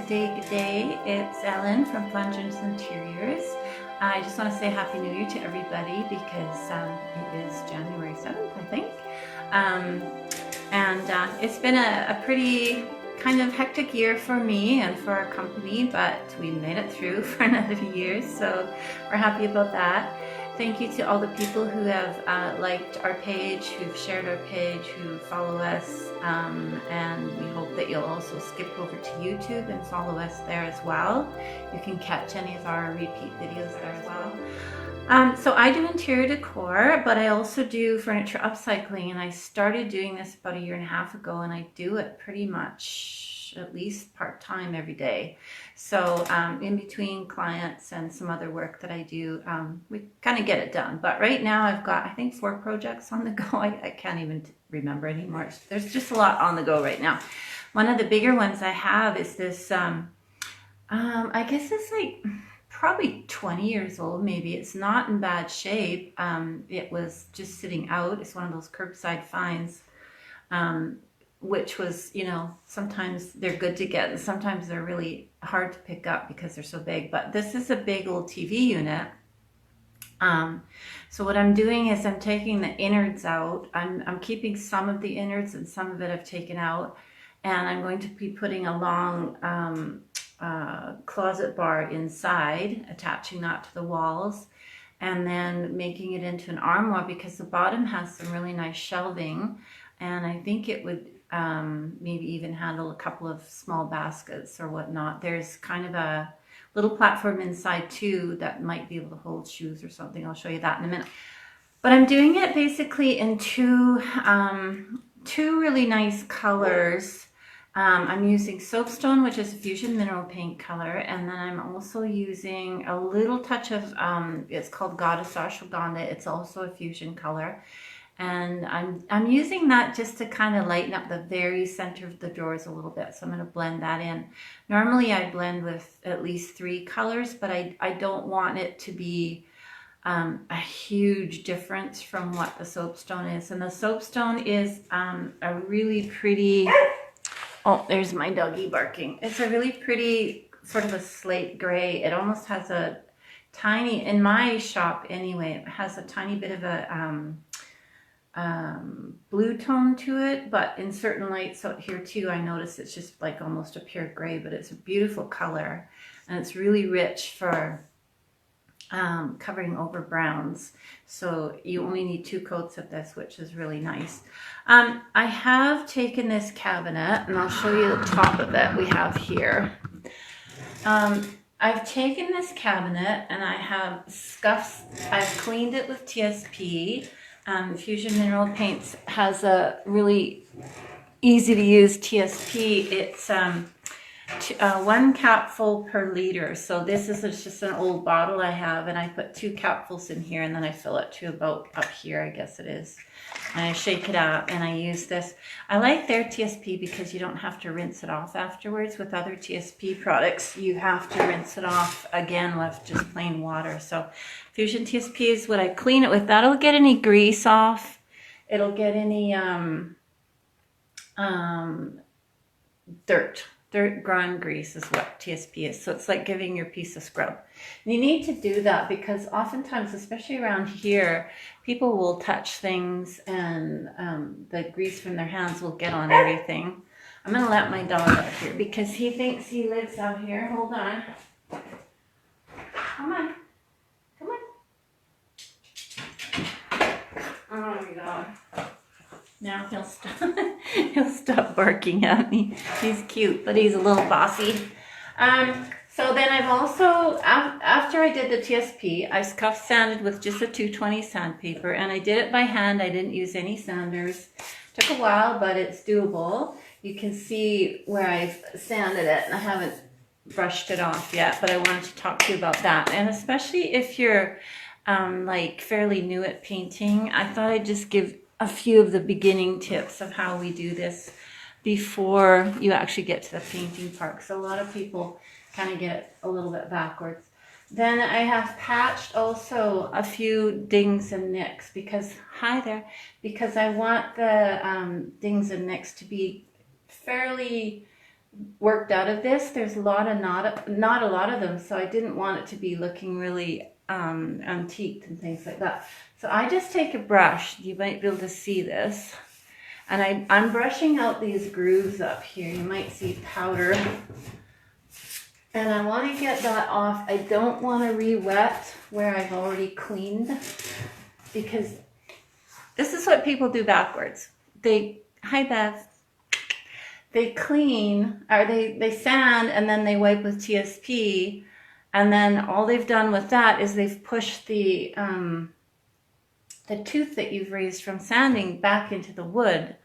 Good day. It's Ellen from Plungers Interiors. I just want to say Happy New Year to everybody because it is January 7th, I think. It's been a pretty kind of hectic year for me and for our company, but we made it through for another year, so we're happy about that. Thank you to all the people who have liked our page, who've shared our page, who follow us, and we hope that you'll also skip over to YouTube and follow us there as well. You can catch any of our repeat videos there as well. So I do interior decor, but I also do furniture upcycling, and I started doing this about a year and a half ago, and I do it pretty much at least part-time every day. So in between clients and some other work that I do, we kind of get it done. But right now I've got, I think, 4 projects on the go. I can't even remember anymore. There's just a lot on the go right now. One of the bigger ones I have is this, I guess it's like probably 20 years old, maybe. It's not in bad shape. It was just sitting out. It's one of those curbside finds, which was, you know, sometimes they're good to get and sometimes they're really hard to pick up because they're so big. But this is a big old TV unit. So what I'm doing is I'm taking the innards out. I'm keeping some of the innards and some of it I've taken out. And I'm going to be putting a long closet bar inside, attaching that to the walls, and then making it into an armoire because the bottom has some really nice shelving, and I think it would maybe even handle a couple of small baskets or whatnot. There's kind of a little platform inside too that might be able to hold shoes or something. I'll show you that in a minute. But I'm doing it basically in two really nice colors. I'm using Soapstone, which is a fusion mineral paint color, and then I'm also using a little touch of, it's called Goddess Ashwagandha. It's also a fusion color. And I'm using that just to kind of lighten up the very center of the drawers a little bit. So I'm going to blend that in. Normally I blend with at least 3 colors, but I don't want it to be a huge difference from what the Soapstone is. And the Soapstone is a really pretty... Oh, there's my doggy barking. It's a really pretty sort of a slate gray. It almost has a tiny, in my shop anyway, it has a tiny bit of a blue tone to it, but in certain lights out here too, I notice it's just like almost a pure gray, but it's a beautiful color and it's really rich for covering over browns. So you only need 2 coats of this, which is really nice. I have taken this cabinet and I'll show you the top of it we have here. I've taken this cabinet and I have I've cleaned it with TSP. Fusion Mineral Paints has a really easy to use TSP. It's 1 capful per liter. So this is just an old bottle I have, and I put 2 capfuls in here, and then I fill it to about up here, I guess it is. And I shake it out, and I use this. I like their TSP because you don't have to rinse it off afterwards. With other TSP products, you have to rinse it off again with just plain water. So Fusion TSP is what I clean it with. That'll get any grease off. It'll get any dirt, grime, grease is what TSP is. So it's like giving your piece a scrub. And you need to do that because oftentimes, especially around here, people will touch things and the grease from their hands will get on everything. I'm going to let my dog out here because he thinks he lives out here. Hold on. Come on. Come on. Oh my God. Now he'll stop barking at me. He's cute, but he's a little bossy. So then I've also, after I did the TSP, I scuff sanded with just a 220 sandpaper, and I did it by hand. I didn't use any sanders. Took a while, but it's doable. You can see where I've sanded it, and I haven't brushed it off yet, but I wanted to talk to you about that. And especially if you're like fairly new at painting, I thought I'd just give a few of the beginning tips of how we do this before you actually get to the painting part. So a lot of people kind of get it a little bit backwards. Then I have patched also a few dings and nicks because, hi there, because I want the dings and nicks to be fairly worked out of this. There's a lot of not a lot of them, so I didn't want it to be looking really antiqued and things like that. So I just take a brush, you might be able to see this, and I'm brushing out these grooves up here. You might see powder. And I want to get that off. I don't want to re-wet where I've already cleaned, because this is what people do backwards. Hi Beth. They clean, or they sand, and then they wipe with TSP, and then all they've done with that is they've pushed the tooth that you've raised from sanding back into the wood.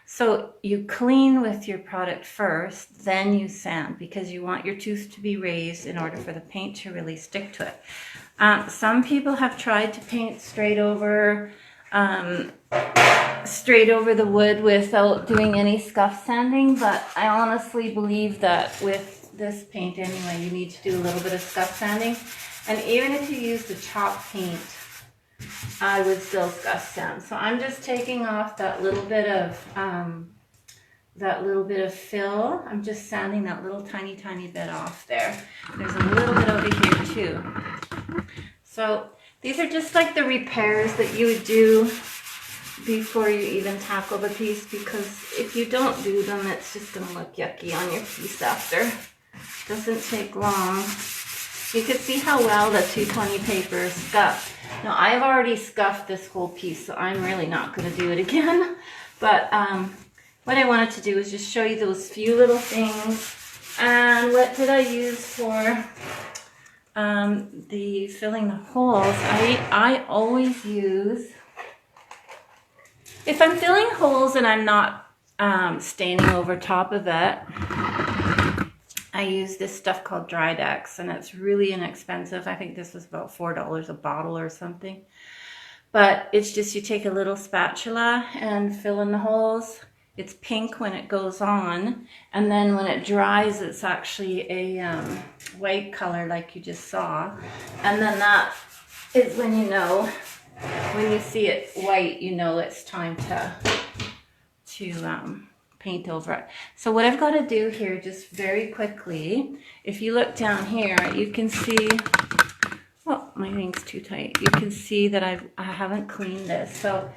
So you clean with your product first, then you sand, because you want your tooth to be raised in order for the paint to really stick to it. Some people have tried to paint straight over the wood without doing any scuff sanding, but I honestly believe that with this paint anyway, you need to do a little bit of scuff sanding. And even if you use the chalk paint, I would still scuff sand. So I'm just taking off that little bit of fill. I'm just sanding that little tiny bit off there. There's a little bit over here too. So these are just like the repairs that you would do before you even tackle the piece, because if you don't do them, it's just going to look yucky on your piece after. Doesn't take long. You can see how well the 220 paper is scuffed. Now I've already scuffed this whole piece, so I'm really not going to do it again. But what I wanted to do is just show you those few little things. And what did I use for the filling the holes? I always use, if I'm filling holes and I'm not staining over top of it, I use this stuff called Drydex, and it's really inexpensive. I think this was about $4 a bottle or something. But it's just, you take a little spatula and fill in the holes. It's pink when it goes on, and then when it dries, it's actually a white color like you just saw. And then that is when you know, when you see it white, you know it's time to paint over it. So what I've got to do here, just very quickly, if you look down here, you can see, oh, my thing's too tight. You can see that I haven't cleaned this. So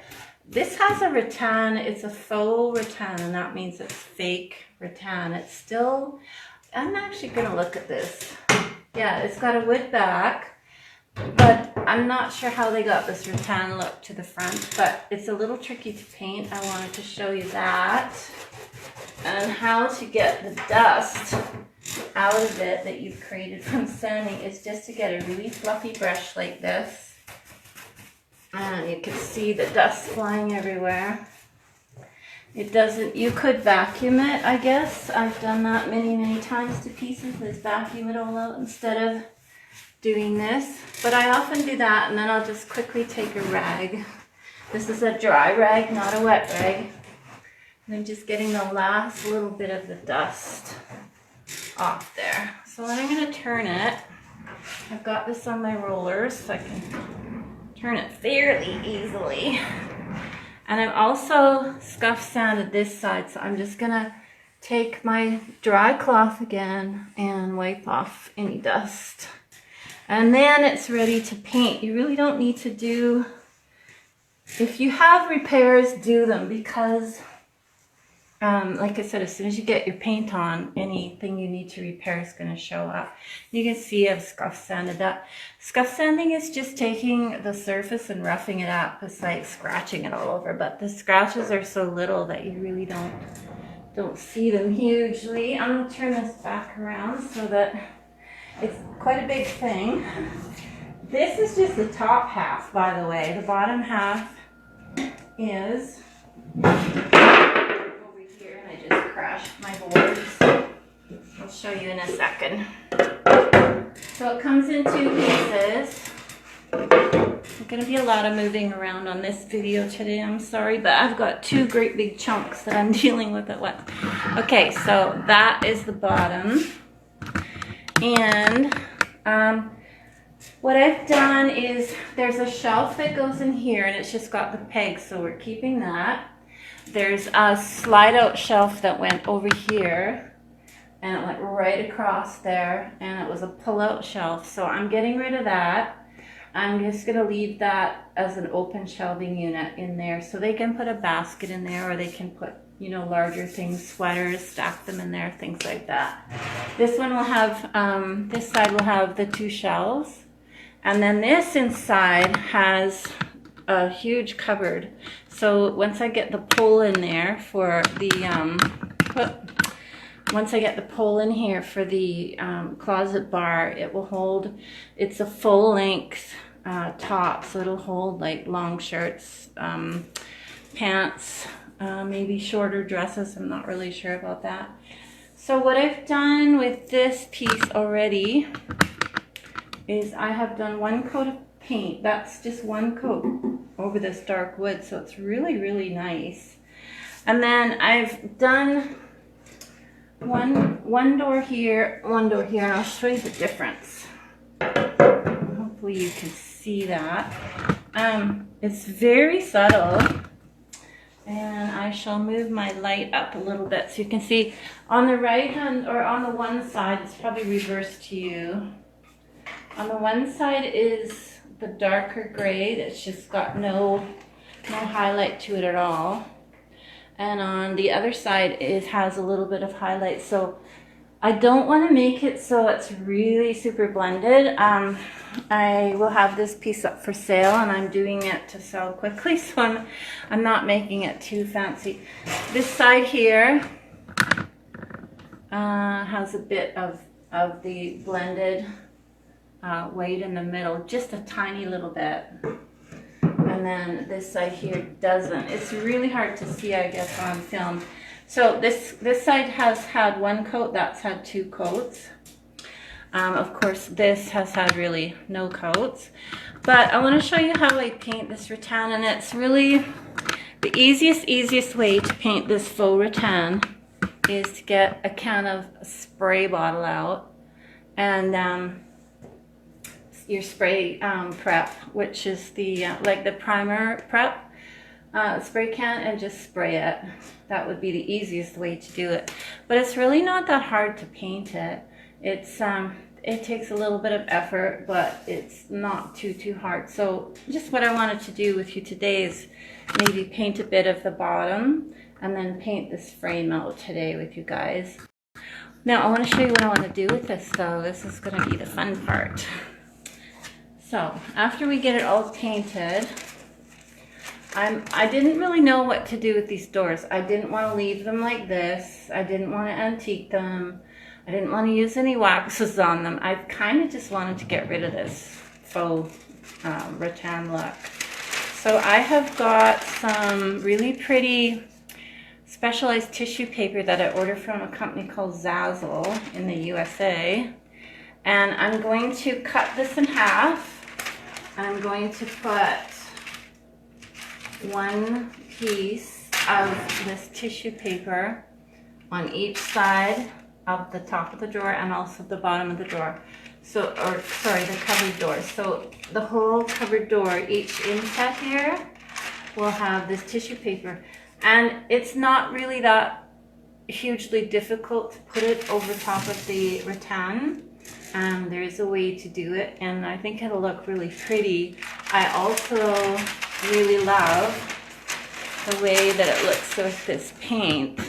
this has a rattan. It's a faux rattan, and that means it's fake rattan. It's still, I'm actually going to look at this. Yeah, it's got a wood back, but I'm not sure how they got this rattan look to the front, but it's a little tricky to paint. I wanted to show you that, and how to get the dust out of it that you've created from sanding is just to get a really fluffy brush like this. And you can see the dust flying everywhere. It doesn't, you could vacuum it, I guess. I've done that many times to pieces, is vacuum it all out instead of doing this. But I often do that, and then I'll just quickly take a rag. This is a dry rag, not a wet rag. And I'm just getting the last little bit of the dust off there. So then I'm going to turn it. I've got this on my rollers, so I can turn it fairly easily. And I've also scuff sanded this side, so I'm just going to take my dry cloth again and wipe off any dust. And then it's ready to paint. You really don't need to do, if you have repairs, do them, because like I said, as soon as you get your paint on, anything you need to repair is going to show up. You can see I've scuff sanded that. Scuff sanding is just taking the surface and roughing it up. It's like scratching it all over, but the scratches are so little that you really don't see them hugely. I'm going to turn this back around so that it's quite a big thing. This is just the top half, by the way. The bottom half is over here, and I just crashed my boards. I'll show you in a second. So it comes in two pieces. There's going to be a lot of moving around on this video today, I'm sorry, but I've got two great big chunks that I'm dealing with at once. Okay, so that is the bottom. And what I've done is there's a shelf that goes in here, and it's just got the pegs, so we're keeping that. There's a slide out shelf that went over here and it went right across there, and it was a pull-out shelf. So I'm getting rid of that. I'm just gonna leave that as an open shelving unit in there, so they can put a basket in there, or they can put, you know, larger things, sweaters, stack them in there, things like that. This one will have, this side will have the 2 shelves, and then this inside has a huge cupboard. So once I get the pole in there for the, once I get the pole in here for the closet bar, it will hold, it's a full length top, so it'll hold like long shirts, pants, maybe shorter dresses. I'm not really sure about that. So what I've done with this piece already is I have done 1 coat of paint. That's just 1 coat over this dark wood, so it's really, really nice. And then I've done one door here, one door here, and I'll show you the difference. Hopefully you can see that. It's very subtle, and I shall move my light up a little bit so you can see on the right hand, or on the one side, it's probably reversed to you. On the one side is the darker gray that's just got no highlight to it at all. And on the other side, it has a little bit of highlight. So I don't want to make it so it's really super blended. I will have this piece up for sale, and I'm doing it to sell quickly, so I'm not making it too fancy. This side here has a bit of the blended white in the middle, just a tiny little bit. And then this side here doesn't. It's really hard to see, I guess, on film. So this side has had 1 coat, that's had 2 coats. Of course, this has had really no coats. But I want to show you how I paint this rattan, and it's really the easiest way to paint this faux rattan is to get a can of spray bottle out, and your spray prep, which is the like the primer prep spray can, and just spray it. That would be the easiest way to do it. But it's really not that hard to paint it. It's it takes a little bit of effort, but it's not too hard. So just what I wanted to do with you today is maybe paint a bit of the bottom and then paint this frame out today with you guys. Now I want to show you what I want to do with this though. This is going to be the fun part. So after we get it all painted, I didn't really know what to do with these doors. I didn't want to leave them like this. I didn't want to antique them. I didn't want to use any waxes on them. I kind of just wanted to get rid of this faux rattan look. So I have got some really pretty specialized tissue paper that I ordered from a company called Zazzle in the USA. And I'm going to cut this in half. I'm going to put 1 piece of this tissue paper on each side of the top of the drawer and also the bottom of the drawer. So, or sorry, the cupboard door. So the whole cupboard door, each inset here will have this tissue paper. And it's not really that hugely difficult to put it over top of the rattan. There is a way to do it, and I think it'll look really pretty. I also really love the way that it looks with this paint.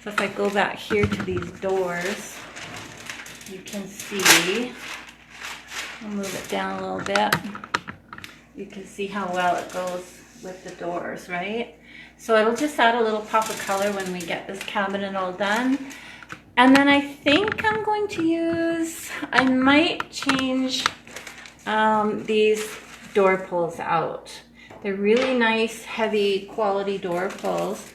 So if I go back here to these doors, you can see, I'll move it down a little bit. You can see how well it goes with the doors, right? So it'll just add a little pop of color when we get this cabinet all done. And then I think I'm going to use, I might change these door pulls out. They're really nice, heavy quality door pulls.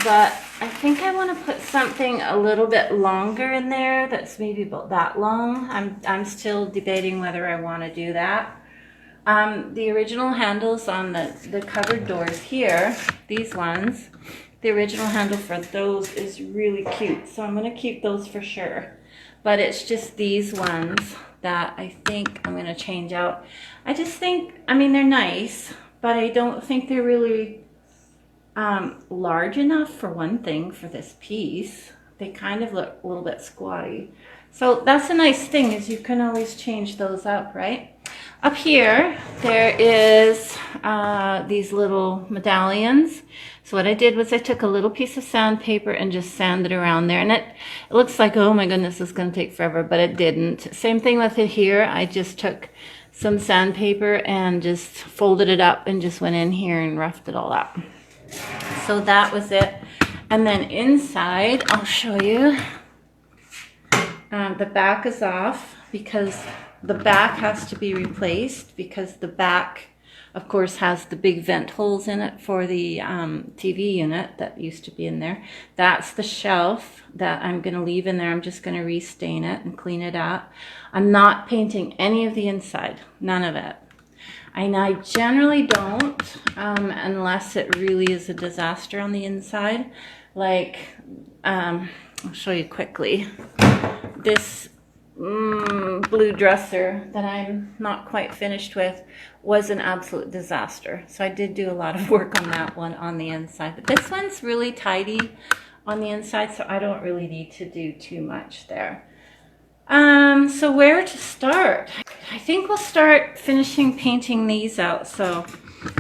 But I think I want to put something a little bit longer in there that's maybe about that long. I'm still debating whether I want to do that. The original handles on the cupboard doors here, these ones, the original handle for those is really cute. So I'm going to keep those for sure. But it's just these ones that I think I'm going to change out. I just think, I mean, they're nice, but I don't think they're really large enough for one thing for this piece. they kind of look a little bit squatty. So that's a nice thing, is you can always change those up, right? Up here, there is these little medallions. So what I did was I took a little piece of sandpaper and just sanded around there. And it looks like, oh my goodness, it's going to take forever, but it didn't. Same thing with it here. I just took some sandpaper and just folded it up and just went in here and roughed it all up. So that was it. And then inside, I'll show you. The back is off because the back has to be replaced, because the back, of course, has the big vent holes in it for the TV unit that used to be in there. That's the shelf that I'm going to leave in there. I'm just going to restain it and clean it up. I'm not painting any of the inside, none of it. And I generally don't unless it really is a disaster on the inside. Like, I'll show you quickly. This blue dresser that I'm not quite finished with was an absolute disaster. So I did do a lot of work on that one on the inside. But this one's really tidy on the inside, so I don't really need to do too much there. So where to start? I think we'll start finishing painting these out. So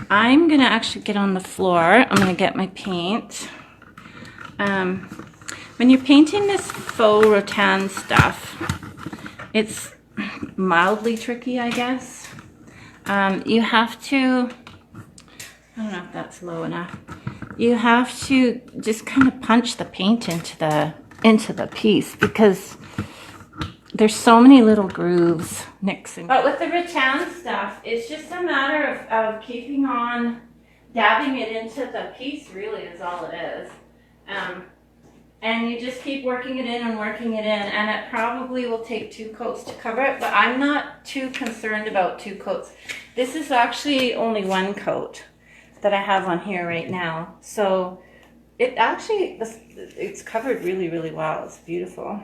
I'm gonna actually get on the floor. I'm gonna get my paint. When you're painting this faux rattan stuff, it's mildly tricky, I guess. You have to, I don't know if that's low enough. You have to just kind of punch the paint into the piece, because there's so many little grooves mixing. But with the rattan stuff, it's just a matter of keeping on dabbing it into the piece, really is all it is. And you just keep working it in and working it in, and it probably will take 2 coats to cover it, but I'm not too concerned about 2 coats. This is actually only 1 coat that I have on here right now. So it actually, it's covered really, really well. It's beautiful.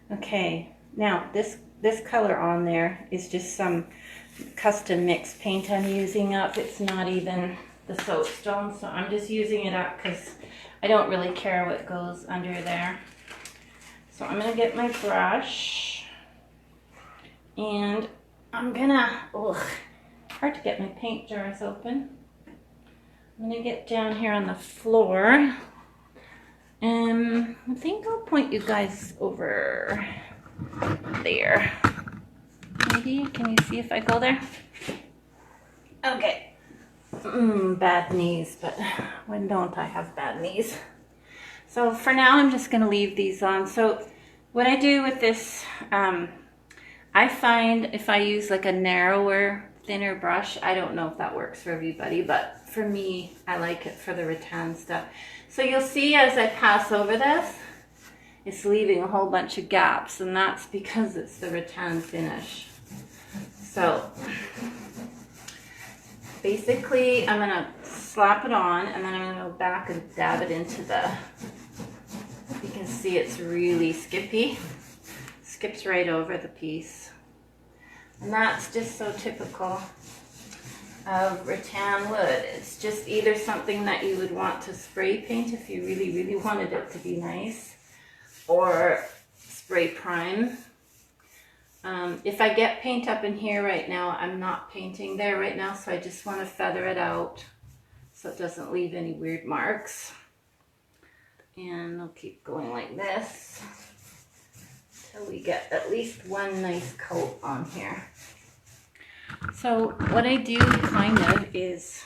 Okay, now this color on there is just some custom mix paint I'm using up. It's not even the Soapstone, so I'm just using it up because I don't really care what goes under there. So I'm going to get my brush, and I'm going to, hard to get my paint jars open. I'm going to get down here on the floor, and I think I'll point you guys over there. Maybe, can you see if I go there? Okay. Bad knees, but when don't I have bad knees? So for now, I'm just going to leave these on. So what I do with this, I find if I use like a narrower, thinner brush, I don't know if that works for everybody, but for me, I like it for the rattan stuff. So you'll see as I pass over this, it's leaving a whole bunch of gaps, and that's because it's the rattan finish. So basically, I'm going to slap it on, and then I'm going to go back and dab it into the, you can see it's really skippy. Skips right over the piece. And that's just so typical of rattan wood. It's just either something that you would want to spray paint if you really, really wanted it to be nice, or spray prime. If I get paint up in here right now, I'm not painting there right now, so I just want to feather it out so it doesn't leave any weird marks. And I'll keep going like this till we get at least 1 nice coat on here. So what I do kind of is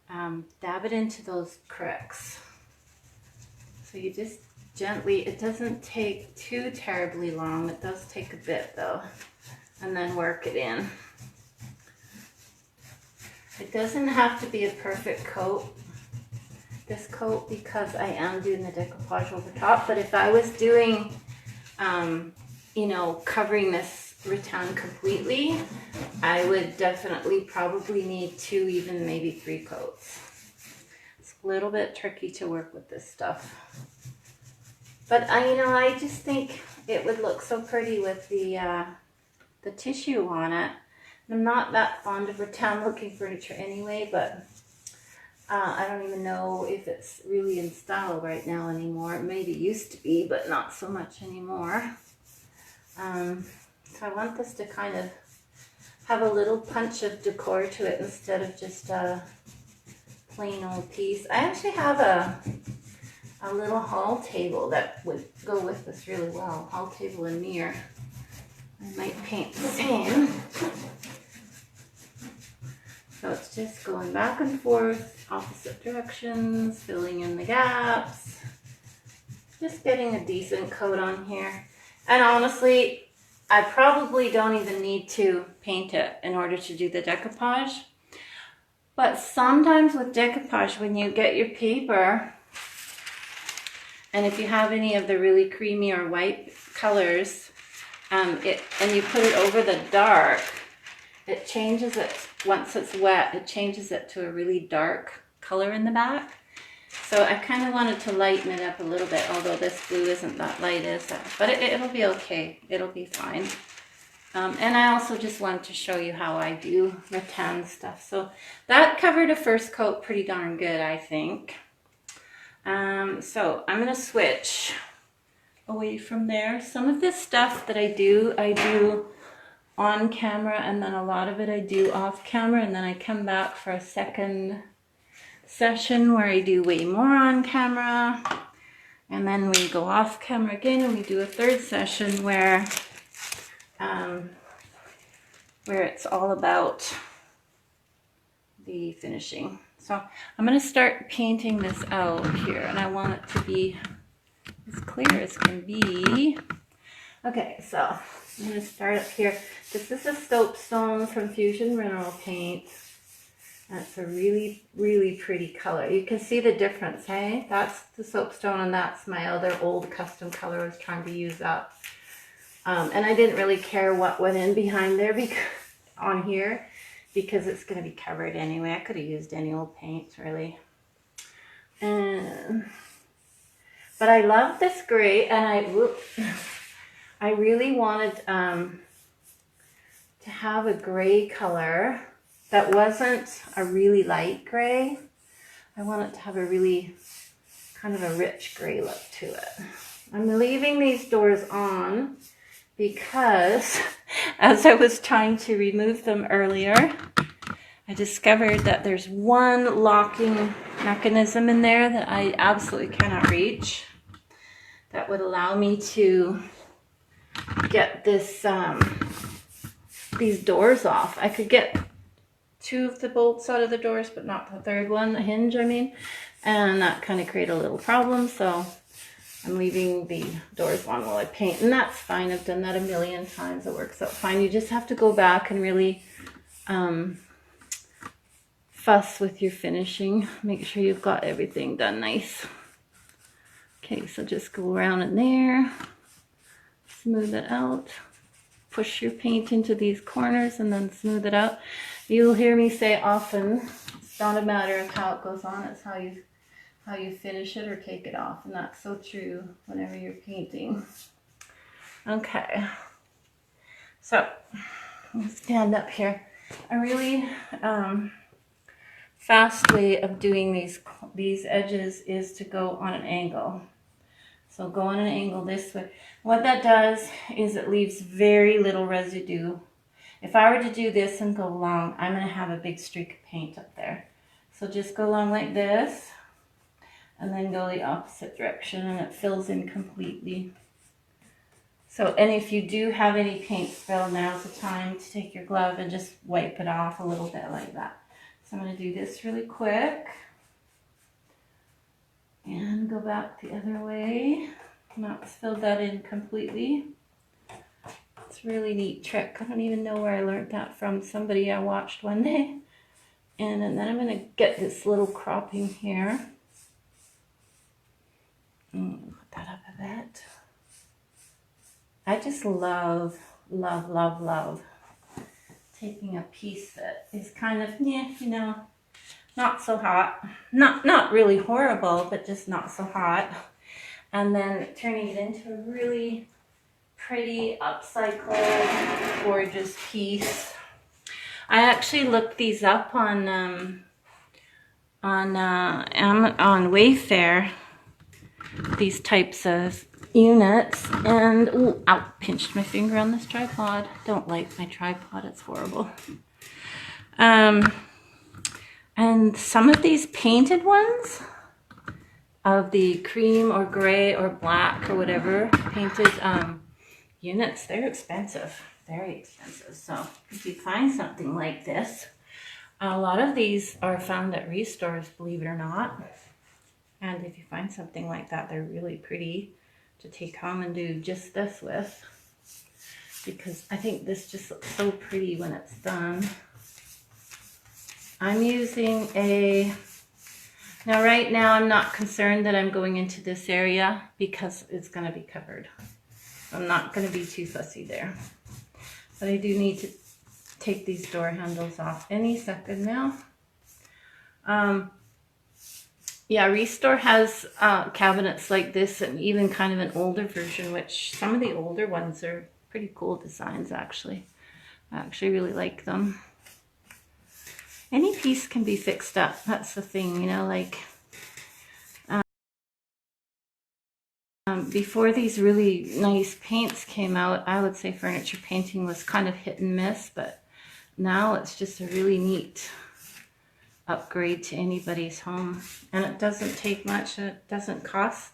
dab it into those cracks. So you just gently, it doesn't take too terribly long, it does take a bit though, and then work it in. It doesn't have to be a perfect coat, this coat, because I am doing the decoupage over top, but if I was doing, you know, covering this rattan completely, I would definitely probably need 2, even maybe 3 coats. It's a little bit tricky to work with this stuff. But I just think it would look so pretty with the tissue on it. I'm not that fond of rattan looking furniture anyway, but I don't even know if it's really in style right now anymore. It maybe used to be, but not so much anymore. So I want this to kind of have a little punch of decor to it instead of just a plain old piece. I actually have a little hall table that would go with this really well. Hall table and mirror. I might paint the same. So it's just going back and forth, opposite directions, filling in the gaps. Just getting a decent coat on here. And honestly, I probably don't even need to paint it in order to do the decoupage. But sometimes with decoupage, when you get your paper, and if you have any of the really creamy or white colors, and you put it over the dark, it changes it, once it's wet, it changes it to a really dark color in the back. So I kind of wanted to lighten it up a little bit, although this blue isn't that light, is it? But it'll be okay. It'll be fine. And I also just wanted to show you how I do rattan stuff. So that covered a first coat pretty darn good, I think. So I'm going to switch away from there. Some of this stuff that I do on camera, and then a lot of it I do off camera, and then I come back for a second session where I do way more on camera, and then we go off camera again and we do a third session where it's all about the finishing. So I'm going to start painting this out here, and I want it to be as clear as can be. Okay, so I'm going to start up here. This is a Soapstone from Fusion Mineral Paint. That's a really, really pretty color. You can see the difference, hey? That's the Soapstone, and that's my other old custom color I was trying to use up. And I didn't really care what went in behind there on here, because it's going to be covered anyway. I could have used any old paints, really. But I love this gray, and I really wanted to have a gray color that wasn't a really light gray. I want it to have a really kind of a rich gray look to it. I'm leaving these doors on because as I was trying to remove them earlier, I discovered that there's one locking mechanism in there that I absolutely cannot reach that would allow me to get this these doors off. I could get 2 of the bolts out of the doors, but not the third one, the hinge, I mean, and that kind of created a little problem. So I'm leaving the doors on while I paint, and that's fine. I've done that a million times. It works out fine. You just have to go back and really fuss with your finishing. Make sure you've got everything done nice. Okay, so just go around in there, smooth it out, push your paint into these corners, and then smooth it out. You'll hear me say often, it's not a matter of how it goes on, it's how you finish it or take it off. And that's so true whenever you're painting. Okay, so I'm gonna stand up here. A really fast way of doing these edges is to go on an angle. So go on an angle this way. What that does is it leaves very little residue. If I were to do this and go along, I'm going to have a big streak of paint up there. So just go along like this, and then go the opposite direction, and it fills in completely. So, and if you do have any paint spill, now's the time to take your glove and just wipe it off a little bit like that. So I'm going to do this really quick. And go back the other way. Not filled that in completely. It's a really neat trick. I don't even know where I learned that from. Somebody I watched one day. And then I'm going to get this little cropping here. Put that up a bit. I just love, love, love, love taking a piece that is kind of, yeah, you know, not so hot. Not really horrible, but just not so hot. And then turning it into a really pretty, upcycled, gorgeous piece. I actually looked these up on on Wayfair these types of units, and ooh, ow, pinched my finger on this tripod. Don't like my tripod, it's horrible. And some of these painted ones of the cream or gray or black or whatever painted units, they're expensive, very expensive. So if you find something like this, a lot of these are found at restores, believe it or not. And if you find something like that, they're really pretty to take home and do just this with, because I think this just looks so pretty when it's done. I'm using now right now I'm not concerned that I'm going into this area because it's going to be covered. I'm not going to be too fussy there. But I do need to take these door handles off any second now. Yeah, Restore has cabinets like this, and even kind of an older version, which some of the older ones are pretty cool designs actually. I actually really like them. Any piece can be fixed up, that's the thing, you know, like before these really nice paints came out, I would say furniture painting was kind of hit and miss, but now it's just a really neat upgrade to anybody's home, and it doesn't take much. It doesn't cost.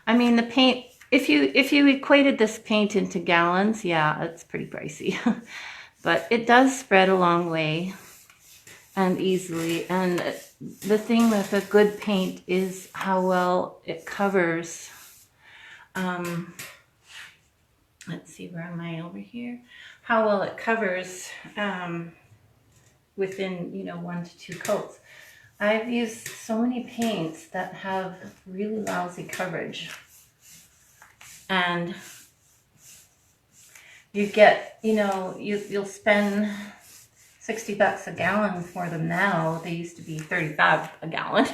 I mean, the paint, if you equated this paint into gallons, yeah, it's pretty pricey, but it does spread a long way and easily. And the thing with a good paint is how well it covers. Let's see, where am I over here? How well it covers within, you know, 1 to 2 coats. I've used so many paints that have really lousy coverage, and you get, you know, you'll spend $60 a gallon for them now. They used to be $35 a gallon.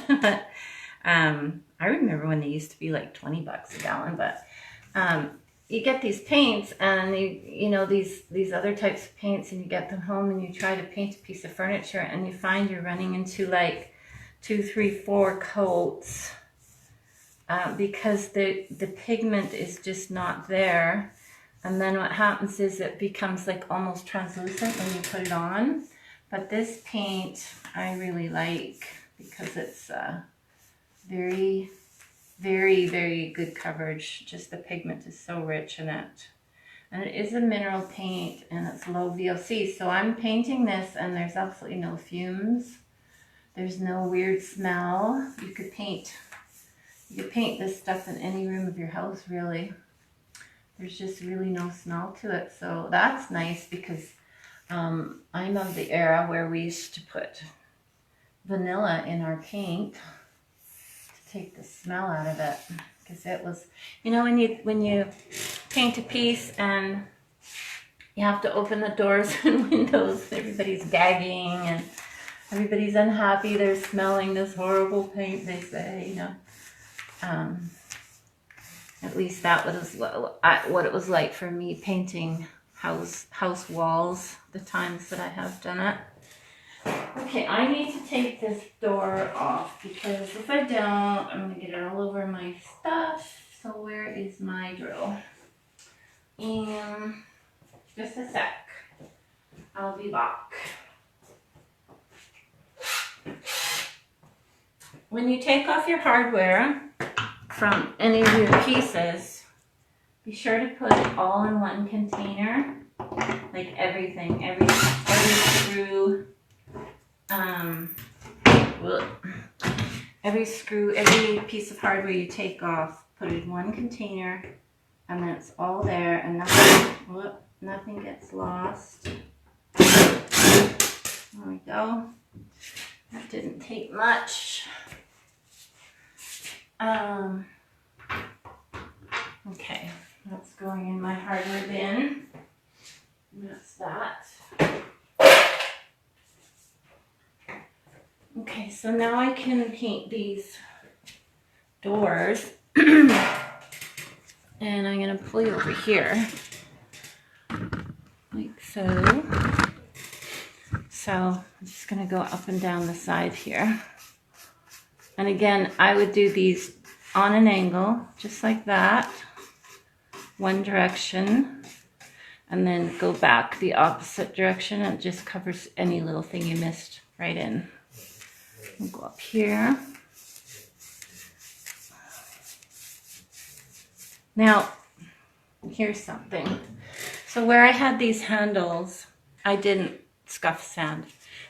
I remember when they used to be like $20 a gallon, but you get these paints, and you know these other types of paints, and you get them home and you try to paint a piece of furniture, and you find you're running into like 2, 3, 4 coats because the pigment is just not there. And then what happens is it becomes like almost translucent when you put it on. But this paint I really like because it's very, very, very good coverage. Just the pigment is so rich in it. And it is a mineral paint, and it's low VOC. So I'm painting this, and there's absolutely no fumes. There's no weird smell. You could paint this stuff in any room of your house, really. There's just really no smell to it. So that's nice, because I'm of the era where we used to put vanilla in our paint to take the smell out of it. Because it was, you know, when you paint a piece and you have to open the doors and windows, everybody's gagging and everybody's unhappy. They're smelling this horrible paint, they say, you know. At least that was what it was like for me painting house walls, the times that I have done it. Okay, I need to take this door off, because if I don't, I'm going to get it all over my stuff. So where is my drill? And just a sec. I'll be back. When you take off your hardware from any of your pieces, be sure to put it all in one container, like everything, every screw, every screw, every piece of hardware you take off, put it in one container, and then it's all there, and nothing gets lost. There we go. That didn't take much. Okay, that's going in my hardware bin. That's that. Okay, so now I can paint these doors. And I'm going to pull you over here. Like so. So I'm just going to go up and down the side here. And again, I would do these on an angle, just like that, one direction, and then go back the opposite direction, and it just covers any little thing you missed right in. We'll go up here. Now, here's something. So where I had these handles, I didn't scuff sand.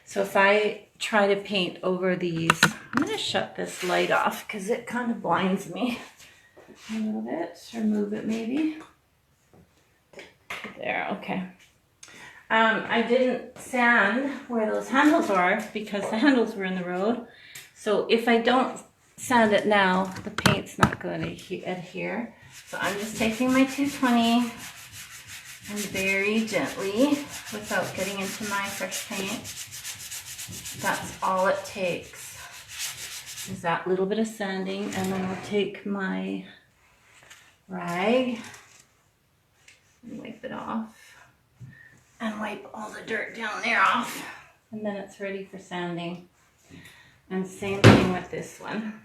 So if I try to paint over these, I'm going to shut this light off because it kind of blinds me a little bit, or move it maybe. There, okay. I didn't sand where those handles are because the handles were in the road. So if I don't sand it now, the paint's not going to adhere. So I'm just taking my 220 and very gently, without getting into my fresh paint. That's all it takes, is that little bit of sanding. And then I'll take my rag and wipe it off, and wipe all the dirt down there off, and then it's ready for sanding. And same thing with this one.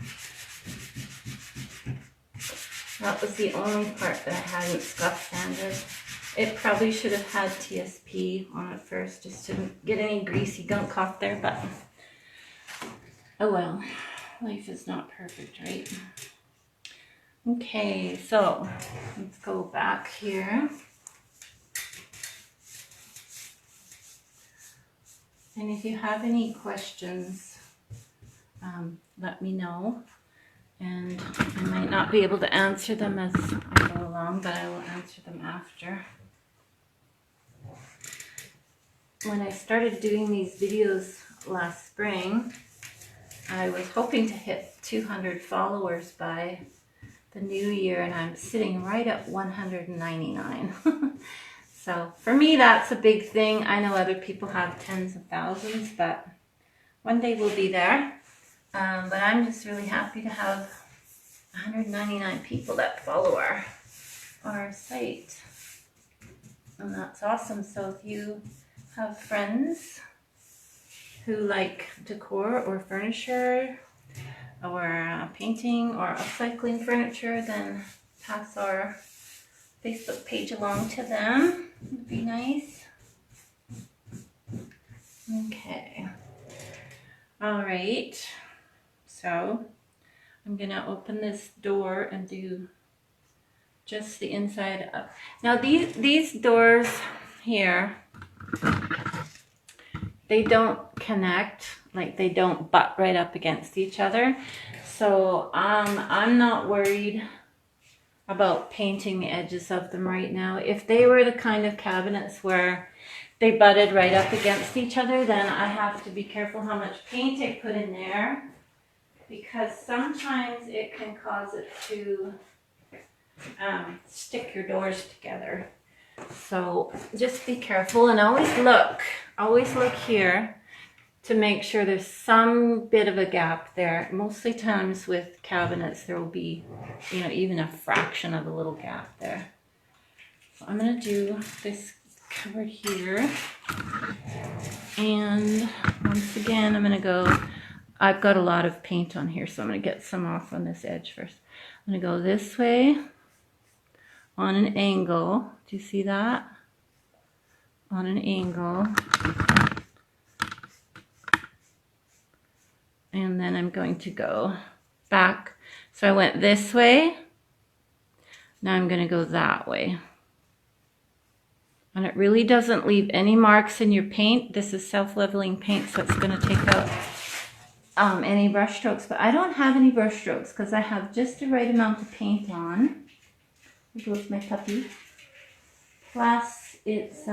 That was the only part that I hadn't scuff sanded. It probably should have had TSP on it first, just to get any greasy gunk off there, but oh well, life is not perfect, right? Okay, so let's go back here. And if you have any questions, let me know. And I might not be able to answer them as I go along, but I will answer them after. When I started doing these videos last spring, I was hoping to hit 200 followers by the new year, and I'm sitting right at 199. So for me, that's a big thing. I know other people have tens of thousands, but one day we'll be there. But I'm just really happy to have 199 people that follow our site. And that's awesome. So if you have friends who like decor or furniture or painting or upcycling furniture, then pass our Facebook page along to them. It'd be nice. Okay. All right. So I'm gonna open this door and do just the inside up. Now these doors here, they don't connect, like they don't butt right up against each other. So I'm not worried about painting the edges of them right now. If they were the kind of cabinets where they butted right up against each other, then I have to be careful how much paint I put in there, because sometimes it can cause it to stick your doors together. So just be careful, and always look here to make sure there's some bit of a gap there. Mostly times with cabinets there will be, even a fraction of a little gap there. So I'm gonna do this cupboard here, and once again I'm gonna go, I've got a lot of paint on here, so I'm gonna get some off on this edge first. I'm gonna go this way on an angle. Do you see that? On an angle. And then I'm going to go back. So I went this way. Now I'm going to go that way. And it really doesn't leave any marks in your paint. This is self-leveling paint, so it's going to take out any brush strokes. But I don't have any brush strokes because I have just the right amount of paint on. Here goes my puppy. Plus, it's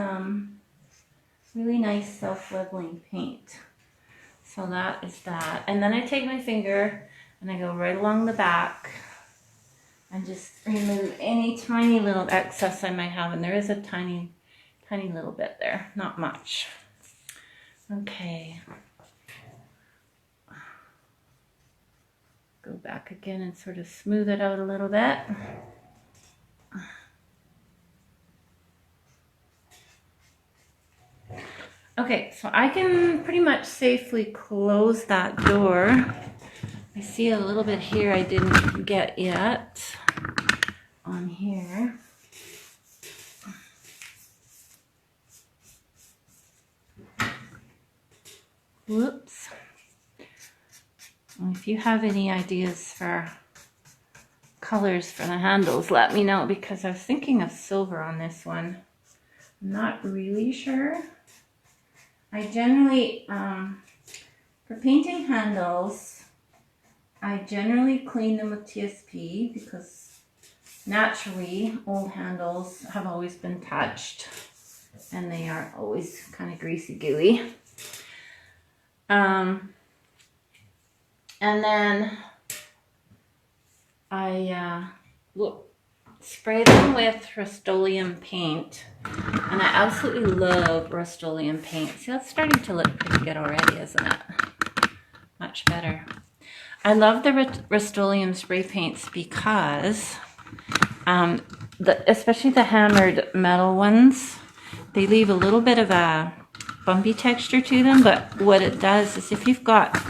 really nice self-leveling paint. So that is that. And then I take my finger and I go right along the back and just remove any tiny little excess I might have. And there is a tiny little bit there, not much. Okay. Go back again and sort of smooth it out a little bit. Okay, so I can pretty much safely close that door. I I see a little bit here I didn't get yet on here. Whoops. If you have any ideas for colors for the handles, let me know, because I was thinking of silver on this one. I'm not really sure. I generally, for painting handles, I generally clean them with TSP because naturally old handles have always been touched and they are always kind of greasy gooey. And then I spray them with Rust-Oleum paint, and I absolutely love Rust-Oleum paint. See, that's starting to look pretty good already, isn't it? Much better. I love the Rust-Oleum spray paints because, especially the hammered metal ones, they leave a little bit of a bumpy texture to them, but what it does is if you've got,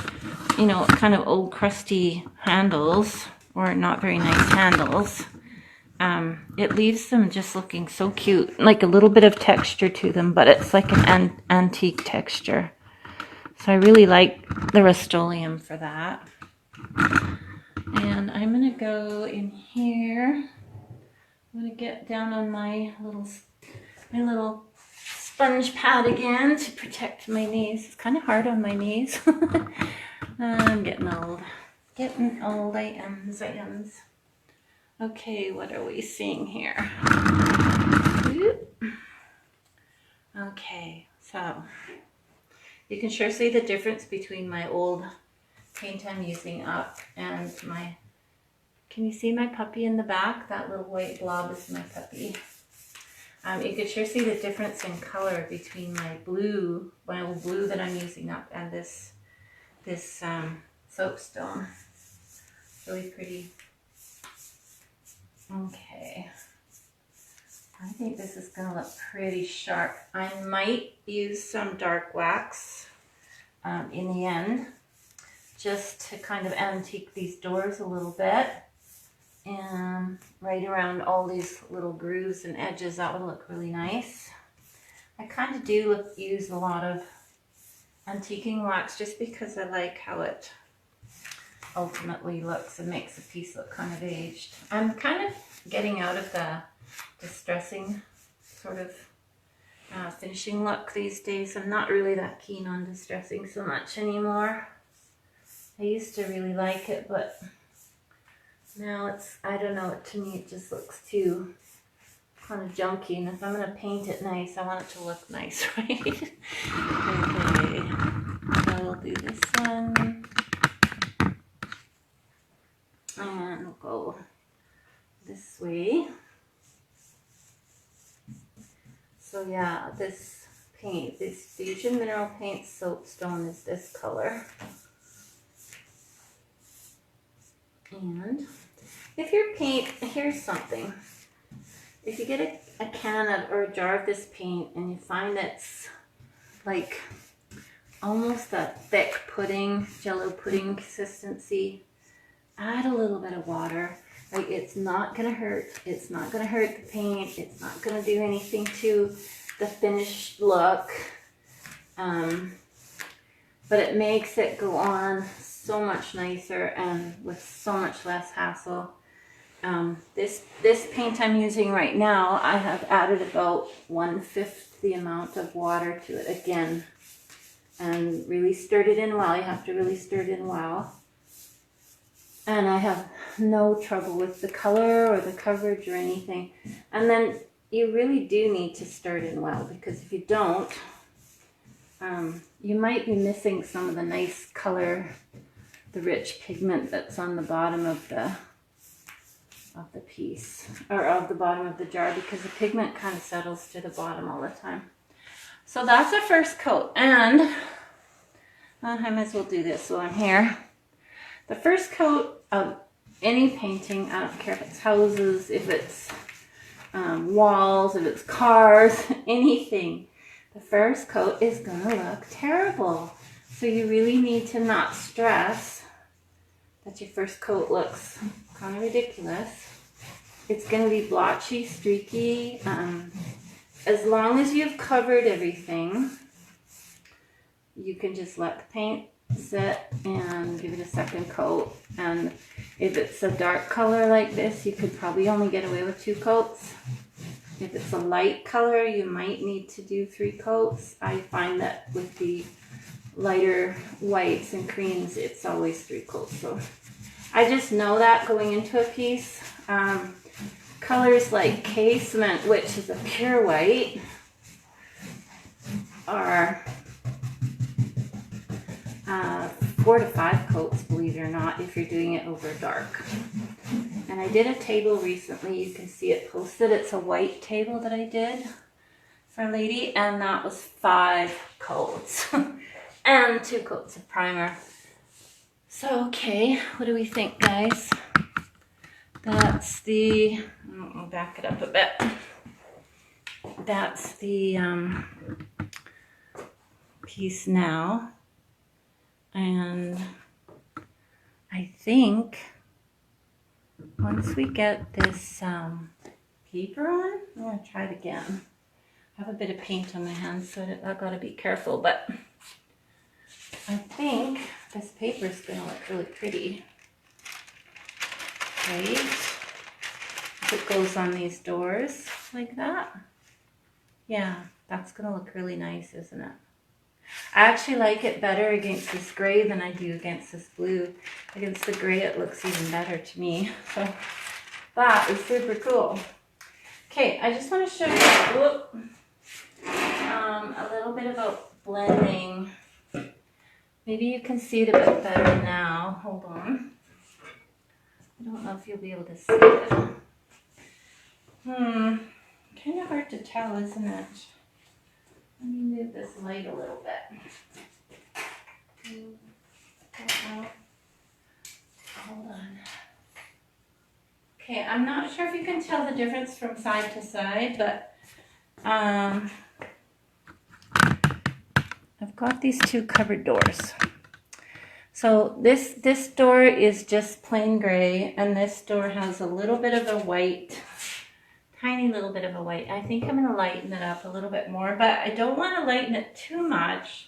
you know, kind of old crusty handles or not very nice handles, it leaves them just looking so cute, like a little bit of texture to them, but it's like an antique texture. So I really like the Rust-Oleum for that. And I'm gonna go in here. I'm gonna get down on my little sponge pad again to protect my knees. It's kind of hard on my knees. I'm getting old. Getting old, I am. Okay, what are we seeing here? Okay, so you can sure see the difference between my old paint I'm using up and my, can you see my puppy in the back? That little white blob is my puppy. You can sure see the difference in color between my old blue that I'm using up, and this soapstone. Really pretty. Okay. I think this is going to look pretty sharp. I might use some dark wax in the end, just to kind of antique these doors a little bit. And right around all these little grooves and edges, that would look really nice. I kind of do use a lot of antiquing wax just because I like how it ultimately looks and makes a piece look kind of aged. I'm kind of getting out of the distressing sort of finishing look these days. I'm not really that keen on distressing so much anymore. I used to really like it, but now it's, I don't know, to me it just looks too kind of junky, and if I'm going to paint it nice, I want it to look nice, right? Okay, so we'll do this one, and we'll go this way. So yeah, this paint, this Fusion Mineral Paint Soapstone is this color. And if your paint, here's something. If you get a can of, or a jar of this paint and you find it's like almost a thick pudding, jello pudding consistency, add a little bit of water. Like, it's not gonna hurt. It's not gonna hurt the paint. It's not gonna do anything to the finished look. But it makes it go on so much nicer and with so much less hassle. This paint I'm using right now, I have added about 1/5 the amount of water to it again, and really stirred it in well. You have to really stir it in well. And I have no trouble with the color or the coverage or anything. And then you really do need to stir it in well, because if you don't, you might be missing some of the nice color, the rich pigment that's on the bottom of the piece, or of the bottom of the jar, because the pigment kind of settles to the bottom all the time. So that's the first coat, and I might as well do this while I'm here. The first coat of any painting, I don't care if it's houses, if it's walls, if it's cars, anything, the first coat is gonna look terrible. So you really need to not stress that your first coat looks kind of ridiculous. It's going to be blotchy, streaky. As long as you've covered everything, you can just let the paint sit and give it a second coat. And if it's a dark color like this, you could probably only get away with 2 coats. If it's a light color, you might need to do 3 coats. I find that with the lighter whites and creams, it's always 3 coats. So I just know that going into a piece. Colors like Casement, which is a pure white, are 4 to 5 coats, believe it or not, if you're doing it over dark. And I did a table recently, you can see it posted. It's a white table that I did for a lady, and that was 5 coats and 2 coats of primer. So, okay, what do we think, guys? That's the, I'll back it up a bit. That's the piece now. And I think once we get this paper on, I'm going to try it again. I have a bit of paint on my hands, so I've got to be careful, but I think this paper is going to look really pretty. Right? If it goes on these doors like that. Yeah, that's going to look really nice, isn't it? I actually like it better against this gray than I do against this blue. Against the gray, it looks even better to me. So that is super cool. Okay, I just want to show you a little bit about blending. Maybe you can see it a bit better now. Hold on. I don't know if you'll be able to see it. Kind of hard to tell, isn't it? Let me move this light a little bit. Hold on. Okay, I'm not sure if you can tell the difference from side to side, but I've got these 2 cupboard doors. So this door is just plain gray, and this door has a little bit of a white, tiny little bit of a white. I think I'm going to lighten it up a little bit more, but I don't want to lighten it too much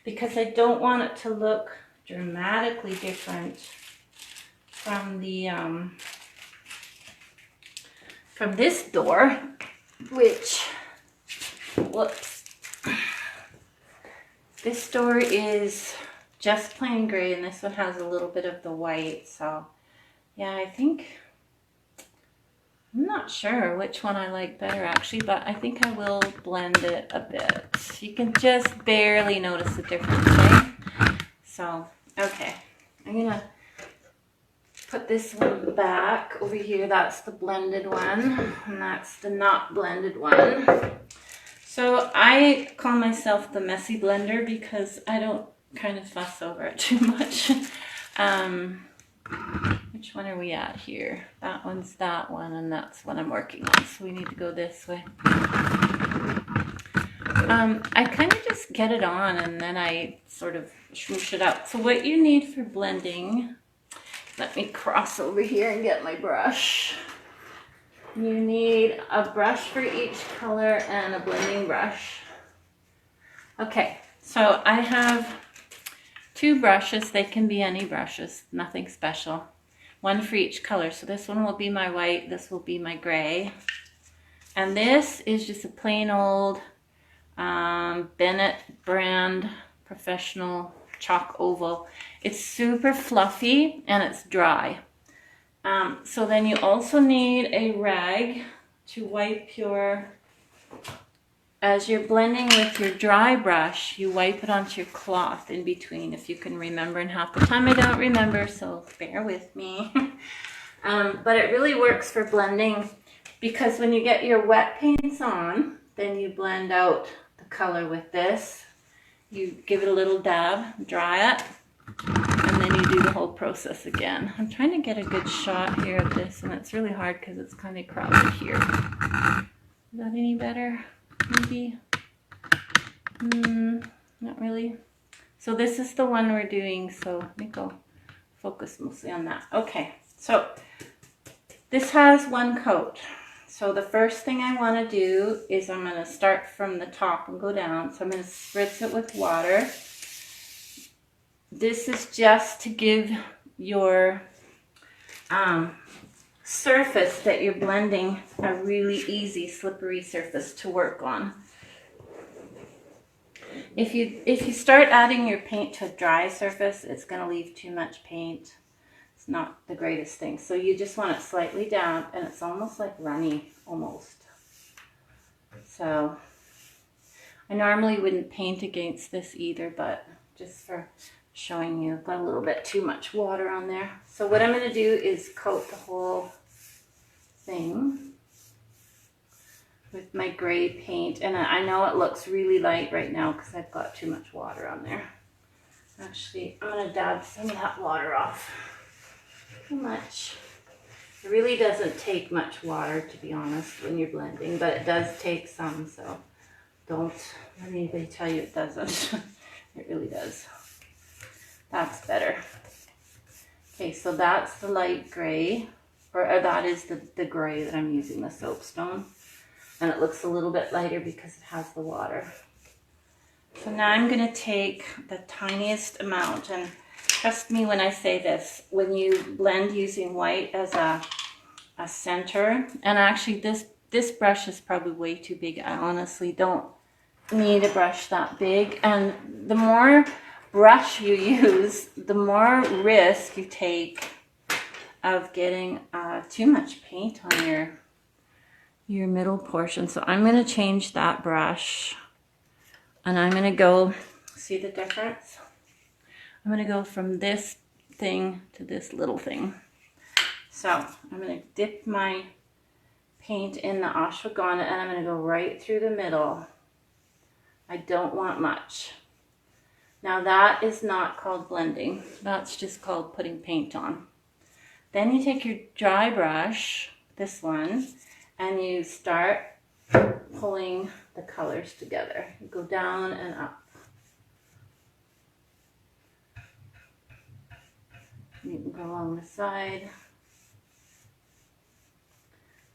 because I don't want it to look dramatically different from the from this door, which, whoops, this door is just plain gray, and this one has a little bit of the white. So yeah, I think, I'm not sure which one I like better actually, but I think I will blend it a bit. You can just barely notice the difference, right? So, okay, I'm gonna put this one back over here. That's the blended one, and that's the not blended one. So I call myself the messy blender because I don't kind of fuss over it too much. Which one are we at here? That one's that one, and that's what I'm working on. So we need to go this way. I kind of just get it on, and then I sort of swoosh it out. So what you need for blending, let me cross over here and get my brush. You need a brush for each color and a blending brush. Okay, so I have 2 brushes. They can be any brushes, nothing special. 1 for each color. So this one will be my white, this will be my gray. And this is just a plain old Bennett brand professional chalk oval. It's super fluffy and it's dry. So then you also need a rag to wipe your, as you're blending with your dry brush, you wipe it onto your cloth in between, if you can remember, and half the time I don't remember, so bear with me. But it really works for blending, because when you get your wet paints on, then you blend out the color with this. You give it a little dab, dry it, and then you do the whole process again. I'm trying to get a good shot here of this, and it's really hard because it's kind of crowded here. Is that any better? Maybe? Not really. So this is the one we're doing, so let me go focus mostly on that. Okay, so this has one coat. So the first thing I want to do is I'm going to start from the top and go down. So I'm going to spritz it with water. This is just to give your surface that you're blending a really easy slippery surface to work on. If you start adding your paint to a dry surface, it's going to leave too much paint. It's not the greatest thing. So you just want it slightly damp, and it's almost like runny, almost. So I normally wouldn't paint against this either, but just for showing you, I've got a little bit too much water on there. So what I'm going to do is coat the whole thing with my gray paint, and I know it looks really light right now because I've got too much water on there. Actually, I'm going to dab some of that water off. Too much. It really doesn't take much water, to be honest, when you're blending, but it does take some, so don't let anybody tell you it doesn't. It really does. That's better. Okay, so that's the light gray, or that is the gray that I'm using, the Soapstone. And it looks a little bit lighter because it has the water. So now I'm going to take the tiniest amount, and trust me when I say this, when you blend using white as a center, and actually this brush is probably way too big. I honestly don't need a brush that big, and the more brush you use, the more risk you take of getting too much paint on your middle portion. So I'm going to change that brush, and I'm going to go, see the difference? I'm going to go from this thing to this little thing. So I'm going to dip my paint in the ashwagandha, and I'm going to go right through the middle. I don't want much. Now that is not called blending. That's just called putting paint on. Then you take your dry brush, this one, and you start pulling the colors together. You go down and up. You can go along the side.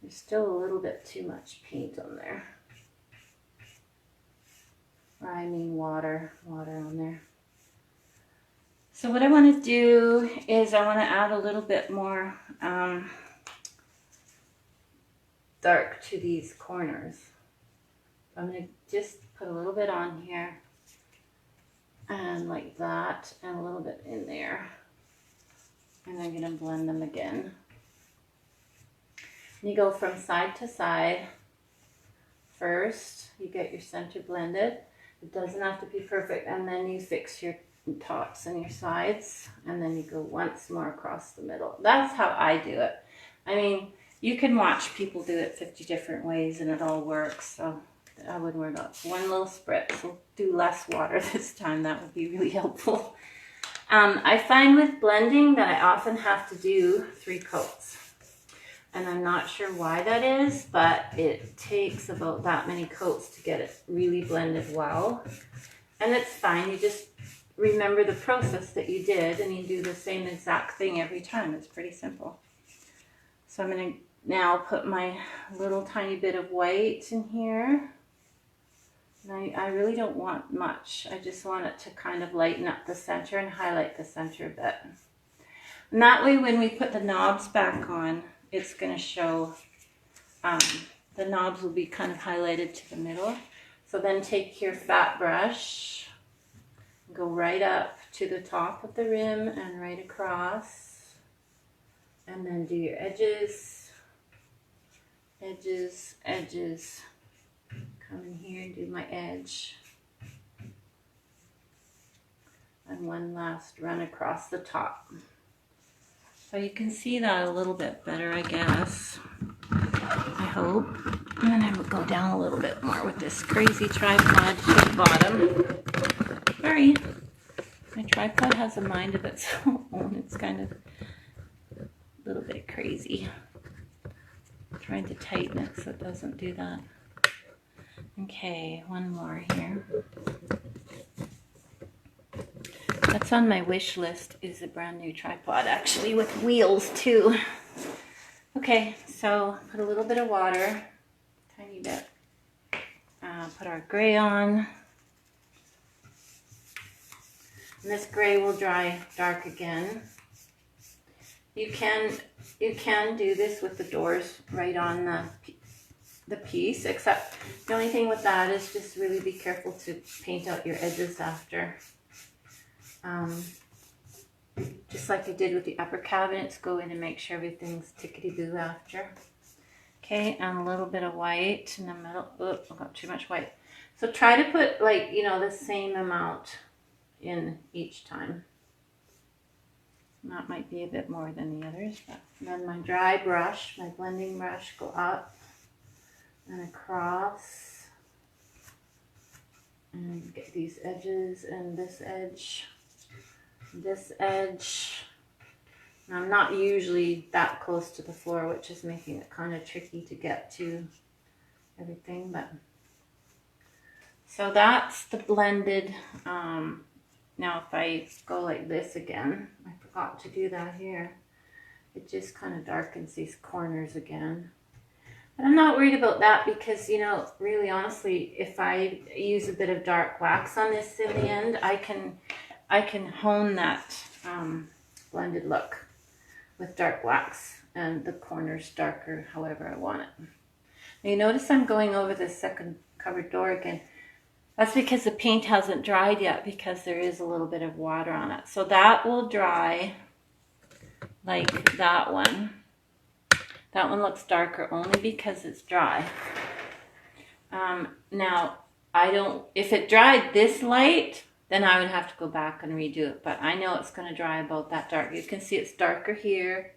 There's still a little bit too much paint on there. Or I mean water on there. So what I want to do is I want to add a little bit more dark to these corners. So I'm going to just put a little bit on here, and like that, and a little bit in there. And I'm going to blend them again. You go from side to side. First, you get your center blended. It doesn't have to be perfect, and then you fix your tops and your sides, and then you go once more across the middle. That's how I do it. I mean, you can watch people do it 50 different ways, and it all works, so I wouldn't worry about it. One little spritz. We'll do less water this time. That would be really helpful. I find with blending that I often have to do 3 coats. And I'm not sure why that is, but it takes about that many coats to get it really blended well. And it's fine. You just remember the process that you did, and you do the same exact thing every time. It's pretty simple. So I'm going to now put my little tiny bit of white in here. And I really don't want much. I just want it to kind of lighten up the center and highlight the center a bit. And that way when we put the knobs back on, it's going to show, the knobs will be kind of highlighted to the middle. So then take your fat brush, go right up to the top of the rim and right across. And then do your edges, edges, edges. Come in here and do my edge. And one last run across the top. So you can see that a little bit better, I guess. I hope. And then I would go down a little bit more with this crazy tripod to the bottom. Sorry. My tripod has a mind of its own. It's kind of a little bit crazy. I'm trying to tighten it so it doesn't do that. Okay, one more here. That's What's on my wish list is a brand new tripod, actually, with wheels too. Okay, so put a little bit of water, tiny bit. Put our gray on. And this gray will dry dark again. You can do this with the doors right on the piece, except the only thing with that is just really be careful to paint out your edges after. Just like I did with the upper cabinets, go in and make sure everything's tickety-boo after. Okay, and a little bit of white in the middle. Oh, I got too much white. So try to put, like, you know, the same amount in each time. That might be a bit more than the others, but then my dry brush, my blending brush, go up and across and get these edges and this edge. This edge. Now, I'm not usually that close to the floor, which is making it kind of tricky to get to everything, but so that's the blended. Now if I go like this again, I forgot to do that here, it just kind of darkens these corners again. But I'm not worried about that because, you know, really honestly, if I use a bit of dark wax on this in the end, I can hone that blended look with dark wax and the corners darker however I want it. Now you notice I'm going over the second cupboard door again. That's because the paint hasn't dried yet because there is a little bit of water on it. So that will dry like that one. That one looks darker only because it's dry. Now, if it dried this light, then I would have to go back and redo it. But I know it's going to dry about that dark. You can see it's darker here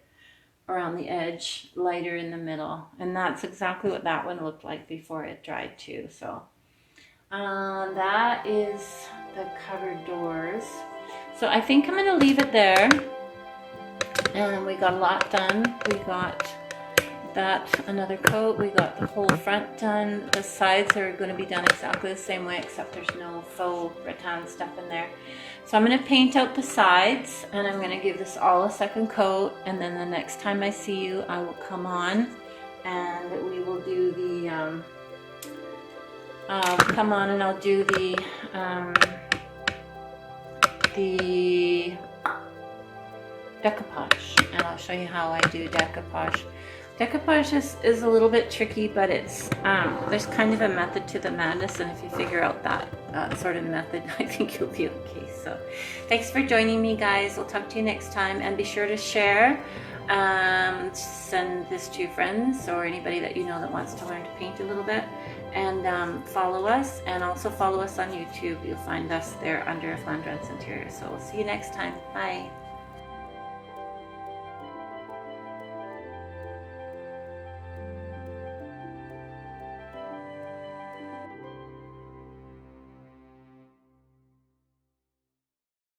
around the edge, lighter in the middle. And that's exactly what that one looked like before it dried too. So that is the cupboard doors. So I think I'm going to leave it there. And we got a lot done. We got that another coat, we got the whole front done. The sides are going to be done exactly the same way, except there's no faux rattan stuff in there. So I'm going to paint out the sides and I'm going to give this all a second coat, and then the next time I see you I will come on and we will do the I'll do the decoupage, and I'll show you how I do decoupage. Decoupage is a little bit tricky, but it's there's kind of a method to the madness, and if you figure out that sort of method, I think you'll be okay. So thanks for joining me, guys. We'll talk to you next time, and be sure to share, send this to your friends or anybody that you know that wants to learn to paint a little bit, and follow us, and also follow us on YouTube. You'll find us there under Flandrance Interior. So we'll see you next time. Bye.